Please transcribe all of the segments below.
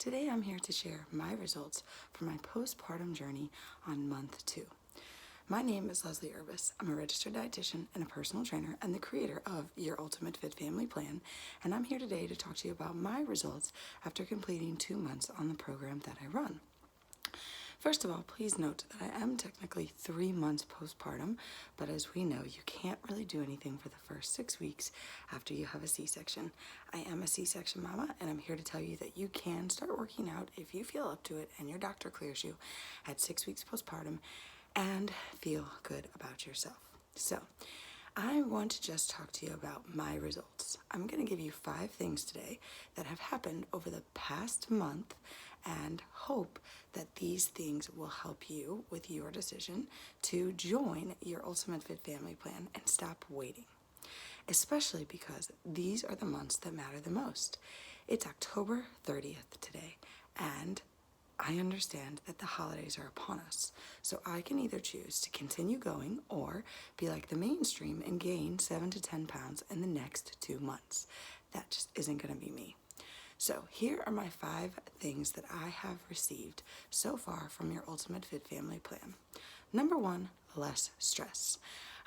Today I'm here to share my results for my postpartum journey on month 2. My name is Leslie Urbis. I'm a registered dietitian and a personal trainer and the creator of Your Ultimate Fit Family Plan, and I'm here today to talk to you about my results after completing 2 months on the program that I run. First of all, please note that I am technically 3 months postpartum, but as we know, you can't really do anything for the first 6 weeks after you have a C-section. I am a C-section mama, and I'm here to tell you that you can start working out if you feel up to it and your doctor clears you at 6 weeks postpartum and feel good about yourself. So, I want to just talk to you about my results. I'm going to give you 5 things today that have happened over the past month and hope that these things will help you with your decision to join your Ultimate Fit Family Plan and stop waiting. Especially because these are the months that matter the most. It's October 30th today, and I understand that the holidays are upon us, so I can either choose to continue going or be like the mainstream and gain 7 to 10 pounds in the next 2 months. That just isn't going to be me. So here are my 5 things that I have received so far from your Ultimate Fit Family Plan. Number 1, less stress.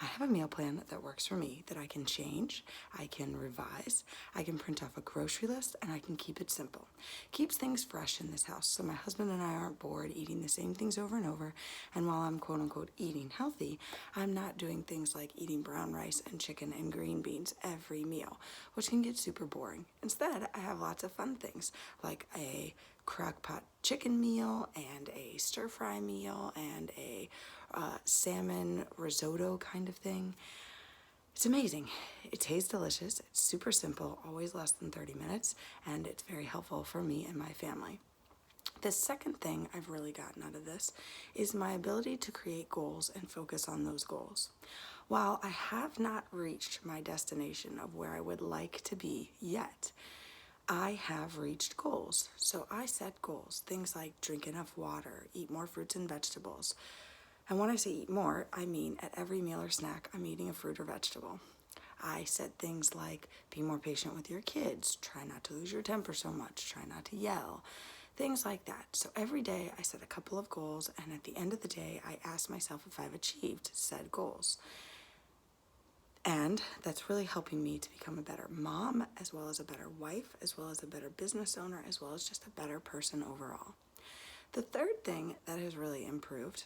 I have a meal plan that works for me that I can change, I can revise, I can print off a grocery list, and I can keep it simple. Keeps things fresh in this house so my husband and I aren't bored eating the same things over and over, and while I'm quote-unquote eating healthy, I'm not doing things like eating brown rice and chicken and green beans every meal, which can get super boring. Instead, I have lots of fun things like a crock pot chicken meal and a stir fry meal and a salmon risotto kind of thing. It's amazing. It tastes delicious. It's super simple, always less than 30 minutes, and it's very helpful for me and my family. The second thing I've really gotten out of this is my ability to create goals and focus on those goals. While I have not reached my destination of where I would like to be yet, I have reached goals. So I set goals, things like drink enough water, eat more fruits and vegetables. And when I say eat more, I mean at every meal or snack, I'm eating a fruit or vegetable. I said things like be more patient with your kids, try not to lose your temper so much, try not to yell, things like that. So every day I set a couple of goals, and at the end of the day, I ask myself if I've achieved said goals. And that's really helping me to become a better mom, as well as a better wife, as well as a better business owner, as well as just a better person overall. The third thing that has really improved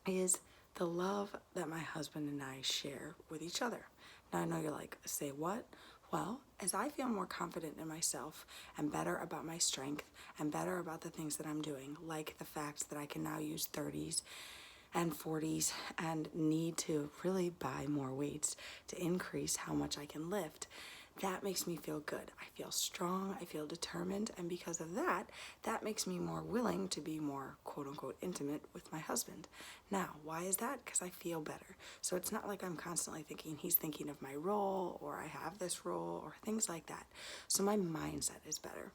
is the love that my husband and I share with each other. Now I know you're like, say what? Well, as I feel more confident in myself and better about my strength and better about the things that I'm doing, like the fact that I can now use 30s and 40s and need to really buy more weights to increase how much I can lift, that makes me feel good. I feel strong, I feel determined, and because of that, that makes me more willing to be more quote-unquote intimate with my husband. Now, why is that? Because I feel better. So it's not like I'm constantly thinking he's thinking of my role, or I have this role, or things like that. So my mindset is better.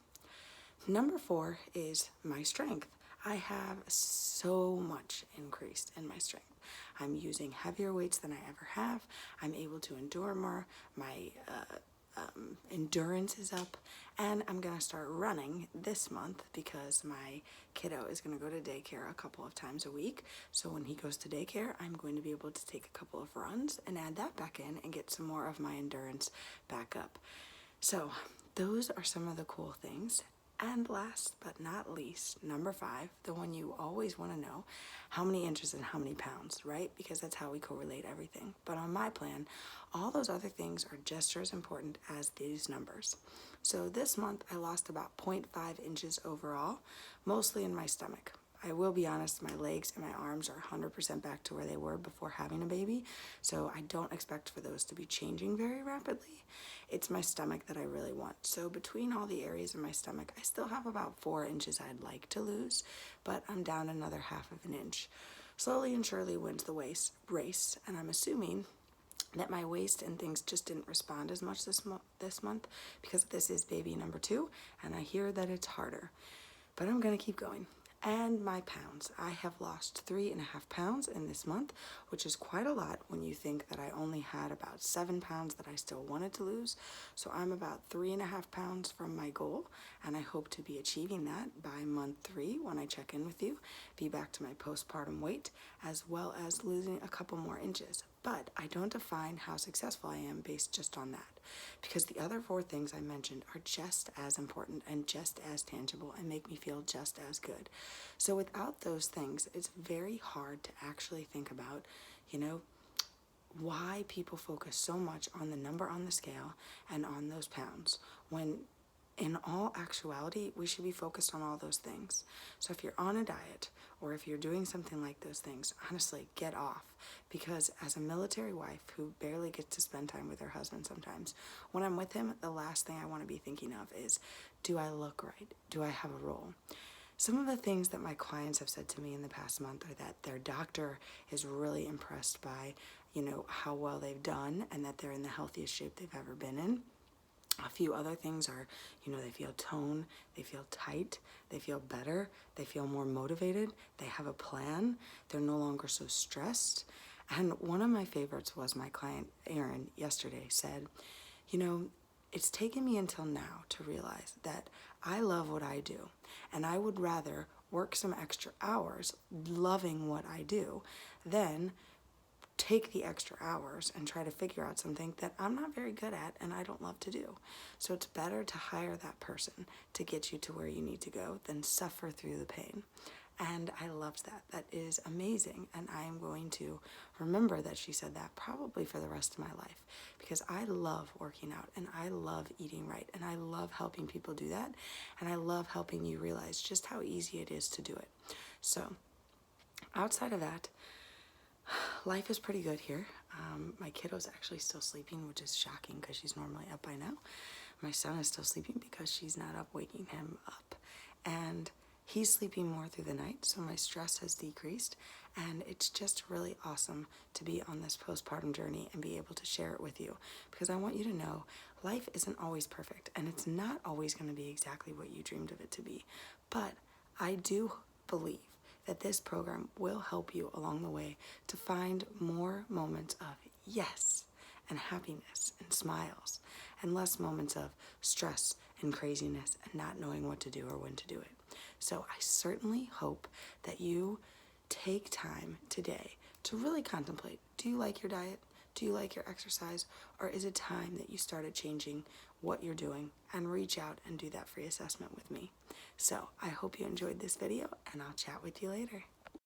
Number 4 is my strength. I have so much increased in my strength. I'm using heavier weights than I ever have. I'm able to endure more. My endurance is up, and I'm gonna start running this month because my kiddo is gonna go to daycare a couple of times a week. So when he goes to daycare, I'm going to be able to take a couple of runs and add that back in and get some more of my endurance back up. So those are some of the cool things. And last but not least, number 5, the one you always want to know, how many inches and how many pounds, right? Because that's how we correlate everything. But on my plan, all those other things are just as important as these numbers. So this month, I lost about 0.5 inches overall, mostly in my stomach. I will be honest, my legs and my arms are 100% back to where they were before having a baby, so I don't expect for those to be changing very rapidly. It's my stomach that I really want. So between all the areas of my stomach, I still have about 4 inches I'd like to lose, but I'm down another 1/2 inch. Slowly and surely wins the race, and I'm assuming that my waist and things just didn't respond as much this month because this is baby number 2, and I hear that it's harder. But I'm gonna keep going. and my pounds. I have lost 3.5 pounds in this month, which is quite a lot when you think that I only had about 7 pounds that I still wanted to lose. So I'm about 3.5 pounds from my goal, and I hope to be achieving that by month 3 when I check in with you, be back to my postpartum weight, as well as losing a couple more inches. But I don't define how successful I am based just on that, because the other 4 things I mentioned are just as important and just as tangible and make me feel just as good. So without those things, it's very hard to actually think about, why people focus so much on the number on the scale and on those pounds, when in all actuality, we should be focused on all those things. So if you're on a diet or if you're doing something like those things, honestly, get off. Because as a military wife who barely gets to spend time with her husband sometimes, when I'm with him, the last thing I want to be thinking of is, do I look right? Do I have a role? Some of the things that my clients have said to me in the past month are that their doctor is really impressed by, how well they've done and that they're in the healthiest shape they've ever been in. A few other things are, they feel tone, they feel tight, they feel better, they feel more motivated, they have a plan, they're no longer so stressed. And one of my favorites was my client, Erin, yesterday said, it's taken me until now to realize that I love what I do, and I would rather work some extra hours loving what I do than take the extra hours and try to figure out something that I'm not very good at and I don't love to do. So it's better to hire that person to get you to where you need to go than suffer through the pain. And I loved that. That is amazing. And I am going to remember that she said that probably for the rest of my life, because I love working out and I love eating right and I love helping people do that. And I love helping you realize just how easy it is to do it. So outside of that, life is pretty good here. My kiddo's actually still sleeping, which is shocking because she's normally up by now. My son is still sleeping because she's not up waking him up. And he's sleeping more through the night, so my stress has decreased. And it's just really awesome to be on this postpartum journey and be able to share it with you, because I want you to know life isn't always perfect and it's not always going to be exactly what you dreamed of it to be. But I do believe that this program will help you along the way to find more moments of yes and happiness and smiles, and less moments of stress and craziness and not knowing what to do or when to do it. So I certainly hope that you take time today to really contemplate, do you like your diet? Do you like your exercise? Or is it time that you started changing what you're doing, and reach out and do that free assessment with me? So I hope you enjoyed this video, and I'll chat with you later.